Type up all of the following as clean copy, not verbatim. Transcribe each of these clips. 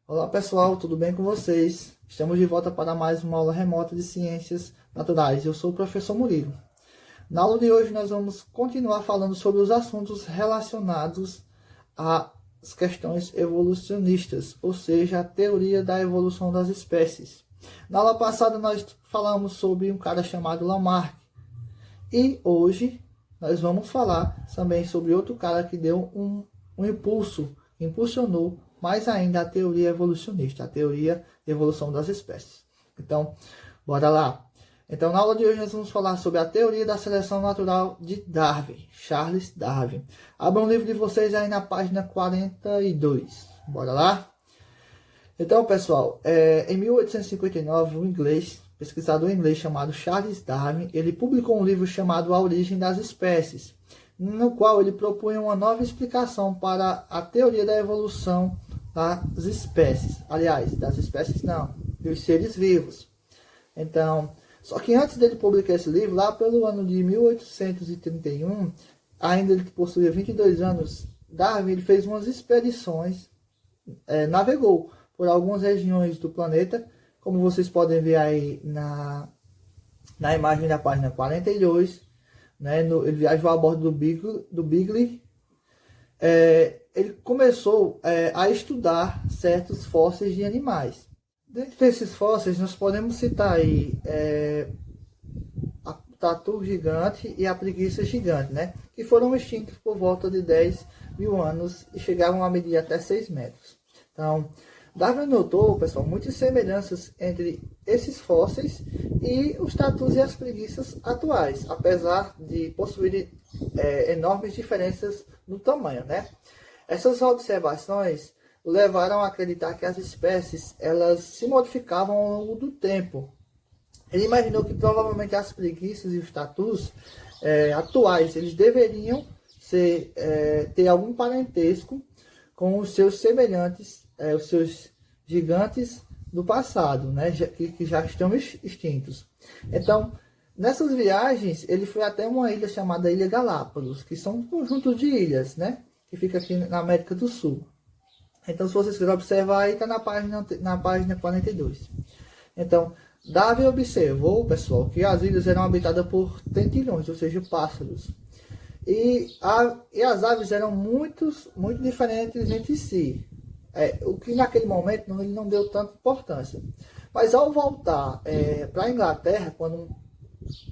Olá pessoal, tudo bem com vocês? Estamos de volta para mais uma aula remota de Ciências Naturais. Eu sou o professor Murilo. Na aula de hoje nós vamos continuar falando sobre os assuntos relacionados às questões evolucionistas, ou seja, a teoria da evolução das espécies. Na aula passada nós falamos sobre um cara chamado Lamarck e hoje nós vamos falar também sobre outro cara que deu um impulsionou mais ainda a teoria evolucionista, a teoria de evolução das espécies. Então, bora lá. Então, na aula de hoje nós vamos falar sobre a teoria da seleção natural de Darwin, Charles Darwin. Abram o livro de vocês aí na página 42. Bora lá? Então, pessoal, em 1859, um pesquisador inglês chamado Charles Darwin, ele publicou um livro chamado A Origem das Espécies, no qual ele propunha uma nova explicação para a teoria da evolução das espécies. Aliás, das espécies não, dos seres vivos. Então, só que antes dele publicar esse livro, lá pelo ano de 1831, ainda ele possuía 22 anos, Darwin ele fez umas expedições, navegou por algumas regiões do planeta, como vocês podem ver aí na imagem da página 42, né, ele viajou a bordo do Beagle. Ele começou a estudar certos fósseis de animais. Dentre esses fósseis, nós podemos citar aí a tatu gigante e a preguiça gigante, né, que foram extintos por volta de 10 mil anos e chegavam a medir até 6 metros. Então, Darwin notou, pessoal, muitas semelhanças entre esses fósseis e os tatus e as preguiças atuais, apesar de possuírem enormes diferenças no tamanho, né? Essas observações levaram a acreditar que as espécies elas se modificavam ao longo do tempo. Ele imaginou que provavelmente as preguiças e os tatus atuais eles deveriam ter algum parentesco com os seus semelhantes, os seus gigantes do passado, né, que já estão extintos. Então, nessas viagens, ele foi até uma ilha chamada Ilha Galápagos, que são um conjunto de ilhas, né, que fica aqui na América do Sul. Então, se vocês quiserem observar, aí está na página 42. Então, Darwin observou, pessoal, que as ilhas eram habitadas por tentilhões, ou seja, pássaros. E as aves eram muito diferentes entre si. O que naquele momento ele não deu tanta importância. Mas ao voltar para a Inglaterra, quando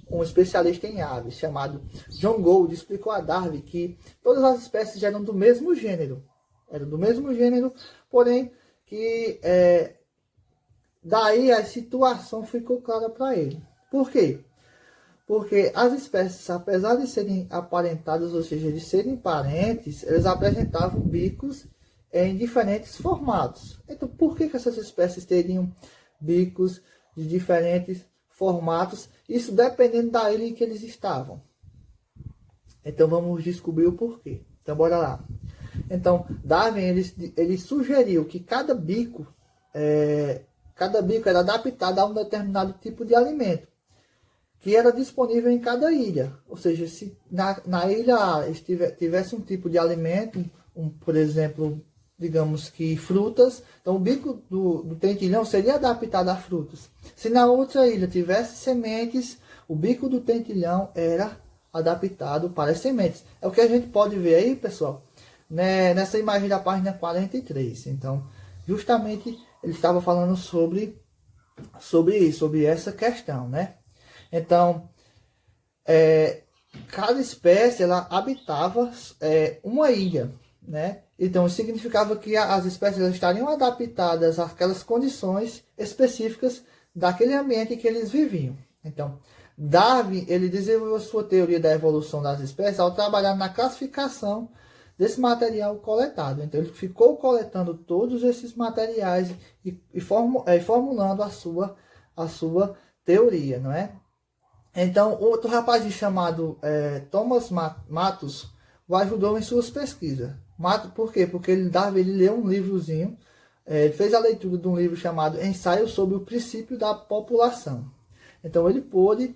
um especialista em aves chamado John Gould explicou a Darwin que todas as espécies eram do mesmo gênero. Porém que daí a situação ficou clara para ele. Por quê? Porque as espécies, apesar de serem aparentadas, ou seja, de serem parentes, elas apresentavam bicos em diferentes formatos. Então, por que essas espécies teriam bicos de diferentes formatos? Isso dependendo da ilha em que eles estavam. Então, vamos descobrir o porquê. Então, bora lá. Então, Darwin ele sugeriu que cada bico era adaptado a um determinado tipo de alimento que era disponível em cada ilha. Ou seja, se na ilha A tivesse um tipo de alimento, por exemplo, digamos que frutas, então o bico do tentilhão seria adaptado a frutas. Se na outra ilha tivesse sementes, o bico do tentilhão era adaptado para as sementes. É o que a gente pode ver aí, pessoal, né, nessa imagem da página 43. Então, justamente ele estava falando sobre isso, sobre essa questão, né? Então, cada espécie ela habitava uma ilha, né? Então, significava que as espécies estariam adaptadas àquelas condições específicas daquele ambiente em que eles viviam. Então, Darwin ele desenvolveu sua teoria da evolução das espécies ao trabalhar na classificação desse material coletado. Então, ele ficou coletando todos esses materiais e formulando a sua teoria, não é? Então, outro rapaz chamado Thomas Matos o ajudou em suas pesquisas. Por quê? Porque Darwin ele leu um livrozinho, ele fez a leitura de um livro chamado Ensaio sobre o Princípio da População. Então, ele pôde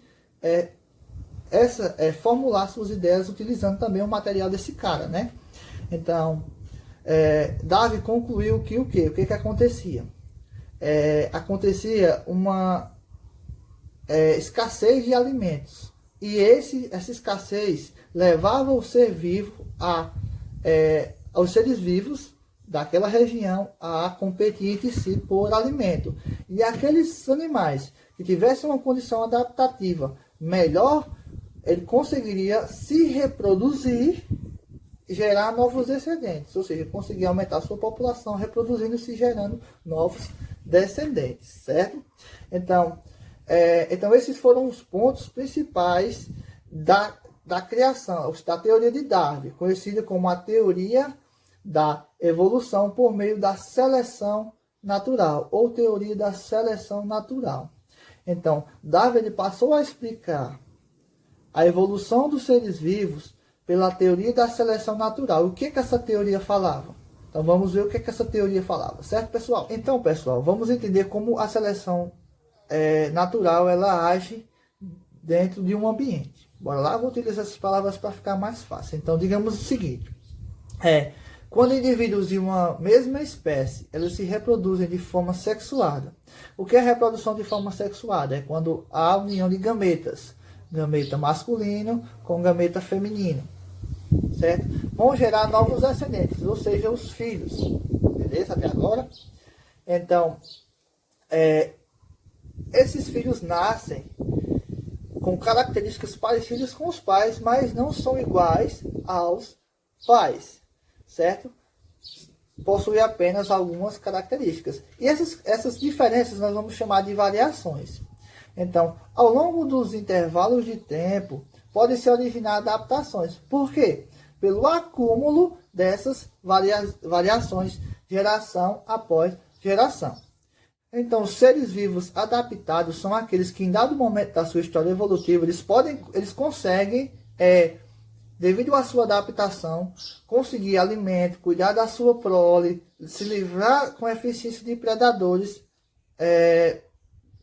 formular suas ideias utilizando também o material desse cara, né? Então, Darwin concluiu que o que acontecia? Acontecia uma escassez de alimentos. E essa escassez levava o ser vivo aos seres vivos daquela região a competir entre si por alimento. E aqueles animais que tivessem uma condição adaptativa melhor, ele conseguiria se reproduzir e gerar novos descendentes. Ou seja, conseguir aumentar a sua população, reproduzindo-se e gerando novos descendentes, certo? Então esses foram os pontos principais da criação, da teoria de Darwin, conhecida como a teoria da evolução por meio da seleção natural, ou teoria da seleção natural. Então, Darwin passou a explicar a evolução dos seres vivos pela teoria da seleção natural. O que essa teoria falava? Então, vamos ver o que essa teoria falava, certo, pessoal? Então, pessoal, vamos entender como a seleção natural ela age dentro de um ambiente. Bora lá, vou utilizar essas palavras para ficar mais fácil. Então, digamos o seguinte: quando indivíduos de uma mesma espécie eles se reproduzem de forma sexuada. O que é reprodução de forma sexuada? É quando há união de gametas, gameta masculino com gameta feminino, certo? Vão gerar novos descendentes, ou seja, os filhos. Beleza até agora? Então, esses filhos nascem com características parecidas com os pais, mas não são iguais aos pais, certo? Possui apenas algumas características. E essas diferenças nós vamos chamar de variações. Então, ao longo dos intervalos de tempo, podem se originar adaptações. Por quê? Pelo acúmulo dessas variações, geração após geração. Então, os seres vivos adaptados são aqueles que, em dado momento da sua história evolutiva, eles conseguem, devido à sua adaptação, conseguir alimento, cuidar da sua prole, se livrar com eficiência de predadores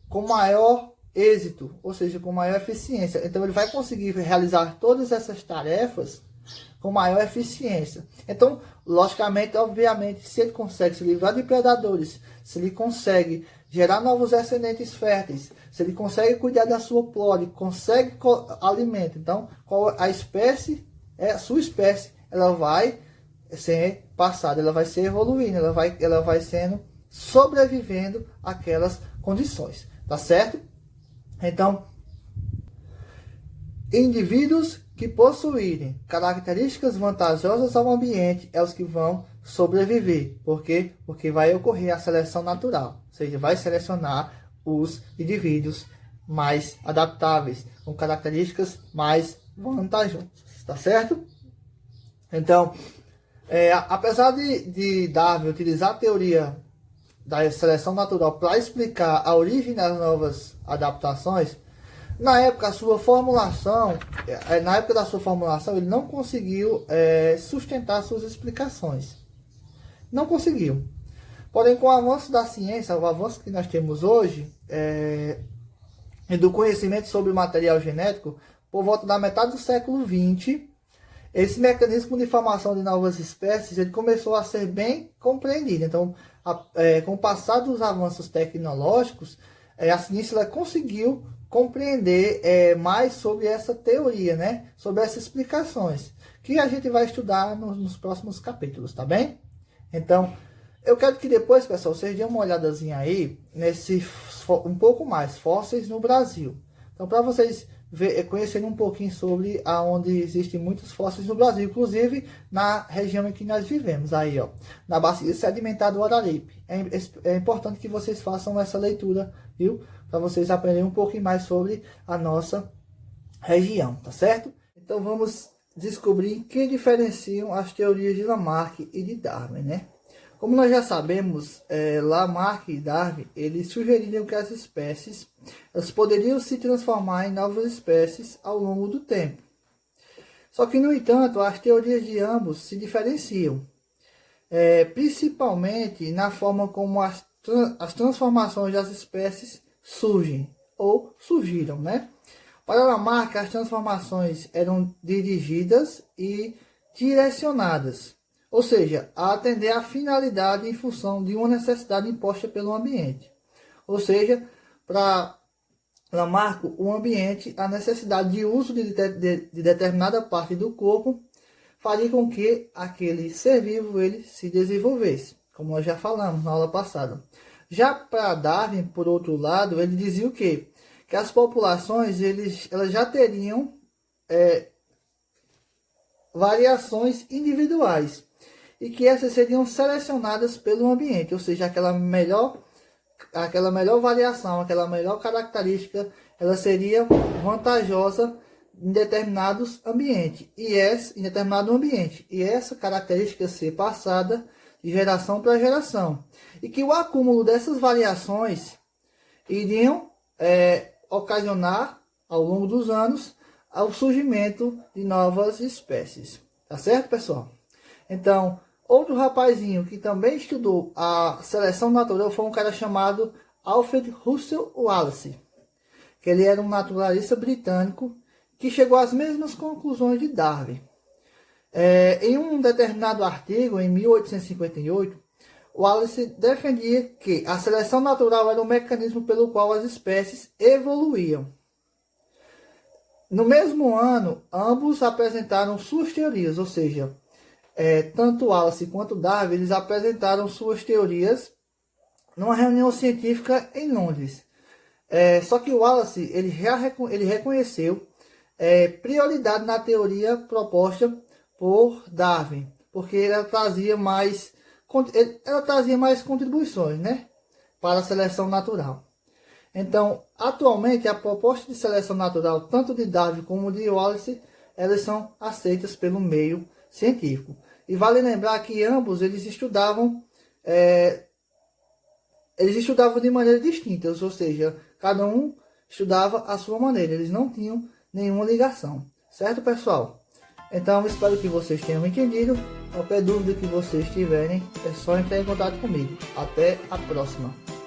com maior êxito, ou seja, com maior eficiência. Então, ele vai conseguir realizar todas essas tarefas com maior eficiência. Então, logicamente, obviamente, se ele consegue se livrar de predadores, se ele consegue gerar novos descendentes férteis, se ele consegue cuidar da sua prole, consegue alimento, então, a sua espécie, ela vai ser passada, ela vai ser evoluindo, ela vai sendo sobrevivendo àquelas condições, tá certo? Então, indivíduos que possuírem características vantajosas ao ambiente é os que vão sobreviver. Por quê? Porque vai ocorrer a seleção natural, ou seja, vai selecionar os indivíduos mais adaptáveis, com características mais vantajosas, tá certo? Então, apesar de Darwin utilizar a teoria da seleção natural para explicar a origem das novas adaptações, na época da sua formulação, ele não conseguiu sustentar suas explicações. Não conseguiu. Porém, com o avanço da ciência, o avanço que nós temos hoje, e do conhecimento sobre o material genético, por volta da metade do século XX, esse mecanismo de formação de novas espécies ele começou a ser bem compreendido. Então, com o passar dos avanços tecnológicos, a ciência ela conseguiu compreender mais sobre essa teoria, né? Sobre essas explicações, que a gente vai estudar nos próximos capítulos, tá bem? Então, eu quero que depois, pessoal, vocês dêem uma olhadazinha aí, um pouco mais, fósseis no Brasil. Então, para vocês conhecerem um pouquinho sobre aonde existem muitos fósseis no Brasil, inclusive na região em que nós vivemos, aí, ó, na bacia sedimentar do Araripe. É importante que vocês façam essa leitura, viu? Para vocês aprenderem um pouquinho mais sobre a nossa região, tá certo? Então vamos descobrir que diferenciam as teorias de Lamarck e de Darwin, né? Como nós já sabemos, Lamarck e Darwin, eles sugeriram que as espécies elas poderiam se transformar em novas espécies ao longo do tempo. Só que, no entanto, as teorias de ambos se diferenciam, principalmente na forma como as transformações das espécies surgem ou surgiram, né? Para Lamarck, as transformações eram dirigidas e direcionadas, ou seja, a atender à finalidade em função de uma necessidade imposta pelo ambiente. Ou seja, para Lamarck, o ambiente, a necessidade de uso de determinada parte do corpo faria com que aquele ser vivo ele se desenvolvesse, como nós já falamos na aula passada. Já para Darwin, por outro lado, ele dizia o quê? Que as populações elas já teriam variações individuais e que essas seriam selecionadas pelo ambiente, ou seja, aquela melhor variação, aquela melhor característica, ela seria vantajosa em determinados ambientes e essa característica ser passada de geração para geração e que o acúmulo dessas variações iriam ocasionar ao longo dos anos o surgimento de novas espécies, tá certo, pessoal? Então, outro rapazinho que também estudou a seleção natural foi um cara chamado Alfred Russel Wallace, que ele era um naturalista britânico que chegou às mesmas conclusões de Darwin. Em um determinado artigo, em 1858, Wallace defendia que a seleção natural era um mecanismo pelo qual as espécies evoluíam. No mesmo ano, ambos apresentaram suas teorias, ou seja, tanto Wallace quanto Darwin, eles apresentaram suas teorias numa reunião científica em Londres. Só que o Wallace ele reconheceu prioridade na teoria proposta por Darwin, porque ela trazia mais contribuições, né, para a seleção natural. Então, atualmente, a proposta de seleção natural, tanto de Darwin como de Wallace, elas são aceitas pelo meio científico. E vale lembrar que ambos eles estudavam de maneira distinta, ou seja, cada um estudava à sua maneira, eles não tinham nenhuma ligação. Certo, pessoal? Então, espero que vocês tenham entendido. Qualquer dúvida que vocês tiverem, é só entrar em contato comigo. Até a próxima!